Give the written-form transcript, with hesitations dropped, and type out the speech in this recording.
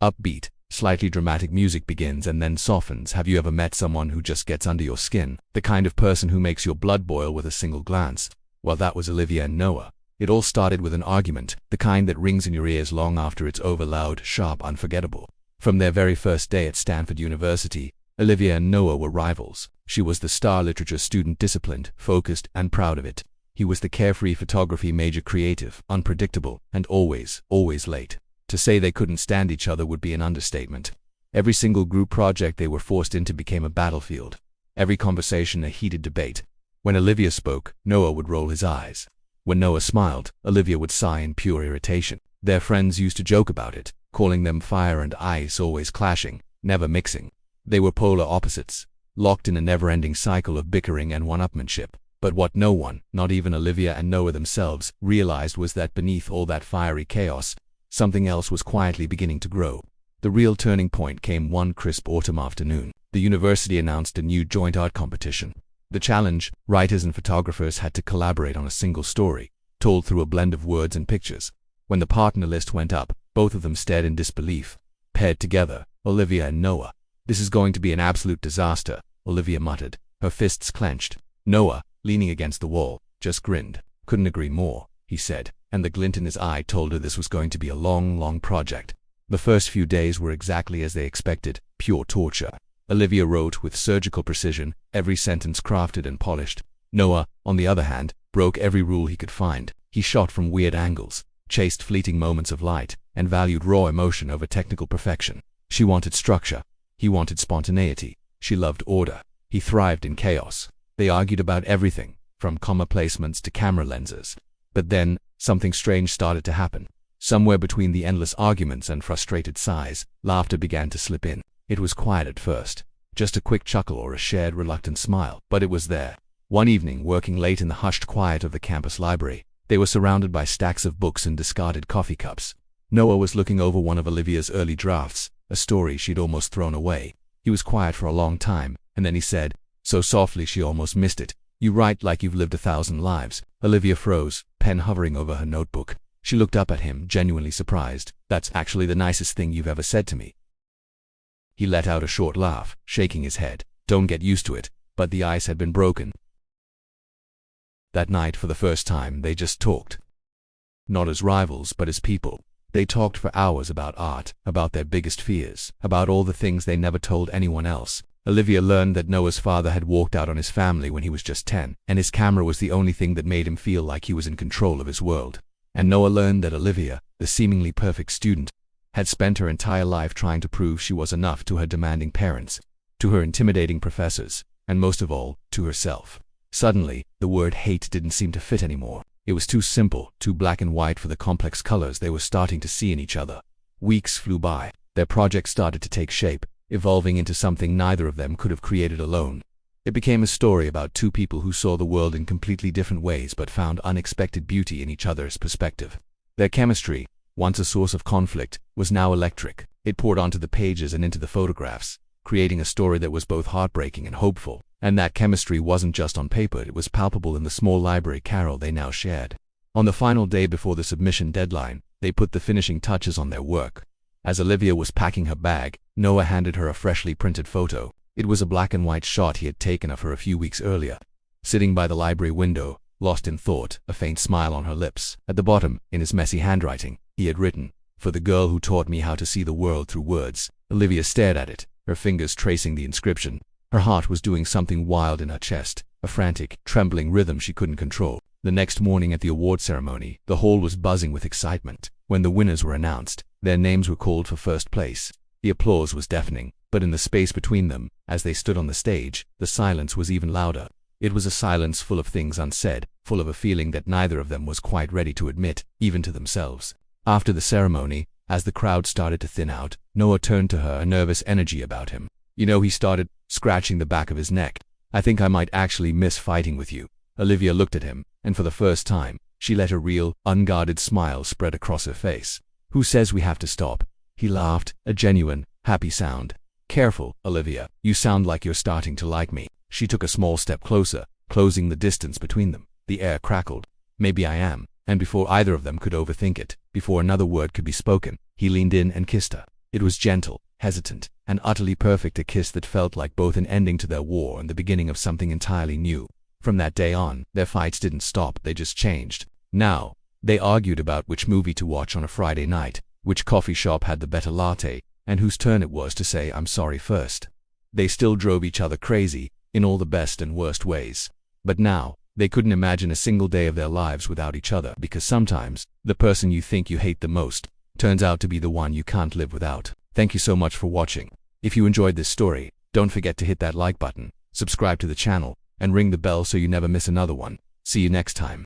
Upbeat, slightly dramatic music begins and then softens. Have you ever met someone who just gets under your skin? The kind of person who makes your blood boil with a single glance? Well, that was Olivia and Noah. It all started with an argument, the kind that rings in your ears long after it's over, loud, sharp, unforgettable. From their very first day at Stanford University, Olivia and Noah were rivals. She was the star literature student, disciplined, focused, and proud of it. He was the carefree photography major, creative, unpredictable, and always late. To say they couldn't stand each other would be an understatement. Every single group project they were forced into became a battlefield. Every conversation a heated debate. When Olivia spoke, Noah would roll his eyes. When Noah smiled, Olivia would sigh in pure irritation. Their friends used to joke about it, calling them fire and ice, always clashing, never mixing. They were polar opposites, locked in a never-ending cycle of bickering and one-upmanship. But what no one, not even Olivia and Noah themselves, realized was that beneath all that fiery chaos, something else was quietly beginning to grow. The real turning point came one crisp autumn afternoon. The university announced a new joint art competition. The challenge: writers and photographers had to collaborate on a single story, told through a blend of words and pictures. When the partner list went up, both of them stared in disbelief. Paired together, Olivia and Noah. "This is going to be an absolute disaster," Olivia muttered, her fists clenched. Noah, leaning against the wall, just grinned. "Couldn't agree more," he said, and the glint in his eye told her this was going to be a long project. The first few days were exactly as they expected, pure torture. Olivia wrote with surgical precision, every sentence crafted and polished. Noah, on the other hand, broke every rule he could find. He shot from weird angles, chased fleeting moments of light, and valued raw emotion over technical perfection. She wanted structure. He wanted spontaneity. She loved order. He thrived in chaos. They argued about everything, from comma placements to camera lenses. But then, something strange started to happen. Somewhere between the endless arguments and frustrated sighs, laughter began to slip in. It was quiet at first, just a quick chuckle or a shared reluctant smile, but it was there. One evening, working late in the hushed quiet of the campus library, they were surrounded by stacks of books and discarded coffee cups. Noah was looking over one of Olivia's early drafts, a story she'd almost thrown away. He was quiet for a long time, and then he said, so softly she almost missed it, "You write like you've lived 1,000 lives." Olivia froze, pen hovering over her notebook. She looked up at him, genuinely surprised. "That's actually the nicest thing you've ever said to me." He let out a short laugh, shaking his head. "Don't get used to it." But the ice had been broken. That night, for the first time, they just talked. Not as rivals, but as people. They talked for hours about art, about their biggest fears, about all the things they never told anyone else. Olivia learned that Noah's father had walked out on his family when he was just 10, and his camera was the only thing that made him feel like he was in control of his world. And Noah learned that Olivia, the seemingly perfect student, had spent her entire life trying to prove she was enough to her demanding parents, to her intimidating professors, and most of all, to herself. Suddenly, the word hate didn't seem to fit anymore. It was too simple, too black and white for the complex colors they were starting to see in each other. Weeks flew by. Their project started to take shape, evolving into something neither of them could have created alone. It became a story about two people who saw the world in completely different ways but found unexpected beauty in each other's perspective. Their chemistry, once a source of conflict, was now electric. It poured onto the pages and into the photographs, creating a story that was both heartbreaking and hopeful. And that chemistry wasn't just on paper, it was palpable in the small library carrel they now shared. On the final day before the submission deadline, they put the finishing touches on their work. As Olivia was packing her bag, Noah handed her a freshly printed photo. It was a black and white shot he had taken of her a few weeks earlier. Sitting by the library window, lost in thought, a faint smile on her lips. At the bottom, in his messy handwriting, he had written, "For the girl who taught me how to see the world through words." Olivia stared at it, her fingers tracing the inscription. Her heart was doing something wild in her chest, a frantic, trembling rhythm she couldn't control. The next morning at the award ceremony, the hall was buzzing with excitement. When the winners were announced, their names were called for first place. The applause was deafening, but in the space between them, as they stood on the stage, the silence was even louder. It was a silence full of things unsaid, full of a feeling that neither of them was quite ready to admit, even to themselves. After the ceremony, as the crowd started to thin out, Noah turned to her, a nervous energy about him. "You know," he started, scratching the back of his neck, "I think I might actually miss fighting with you." Olivia looked at him, and for the first time, she let a real, unguarded smile spread across her face. "Who says we have to stop?" He laughed, a genuine, happy sound. "Careful, Olivia, you sound like you're starting to like me." She took a small step closer, closing the distance between them. The air crackled. "Maybe I am." And before either of them could overthink it, before another word could be spoken, he leaned in and kissed her. It was gentle, hesitant, and utterly perfect, a kiss that felt like both an ending to their war and the beginning of something entirely new. From that day on, their fights didn't stop, they just changed. Now, they argued about which movie to watch on a Friday night, which coffee shop had the better latte, and whose turn it was to say I'm sorry first. They still drove each other crazy, in all the best and worst ways. But now, they couldn't imagine a single day of their lives without each other, because sometimes, the person you think you hate the most turns out to be the one you can't live without. Thank you so much for watching. If you enjoyed this story, don't forget to hit that like button, subscribe to the channel, and ring the bell so you never miss another one. See you next time.